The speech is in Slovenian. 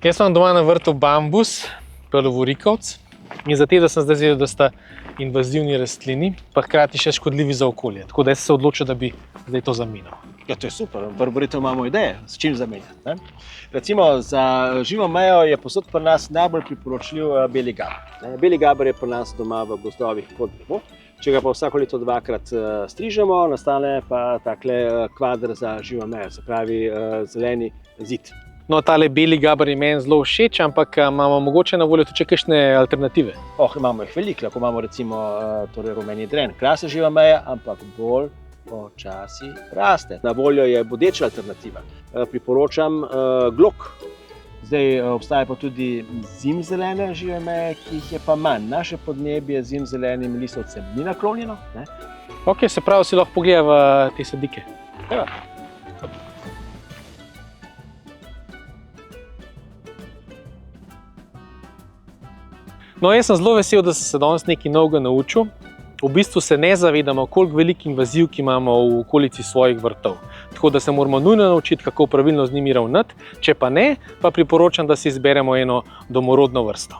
Jaz imam doma na vrtu bambus, pelovorikovc, in za te, da sem zdaj zvedel, da sta invazivni rastlini, pa hkrati še škodljivi za okolje. Tako da sem se odločil, da bi zdaj to zamenjal. Ja, to je super. V arboretu imamo ideje, s čim zamenjati. Ne? Recimo, za živo mejo je posod pri nas najbolj priporočljiv beli gaber. Beli gaber je pri nas doma v gozdovih pod drevo. Če ga pa vsako leto dvakrat strižemo, nastane pa takle kvader za živo mejo, se pravi zeleni zid. No, tale beli gaber je meni zelo všeč, ampak imamo mogoče na voljo tudi kakšne alternative. Imamo jih veliko, lahko imamo recimo rumeni dren. Krasna živa meja, ampak bolj počasi raste. Na voljo je bodeča alternativa. Priporočam glok. Zdaj obstaja pa tudi zimzelene žive meje, ki jih je pa manj. Naše podnebje zimzelenim lisovcem ni naklonjeno. Ne? Ok, se pravi, si lahko pogledava te sadike. Evo. No, jaz sem zelo vesel, da sem se danes nekaj novega naučil. V bistvu se ne zavedamo, koliko velikih invaziv imamo v okolici svojih vrtov. Tako da se moramo nujno naučiti, kako pravilno z njimi ravnati. Če pa ne, pa priporočam, da si izberemo eno domorodno vrsto.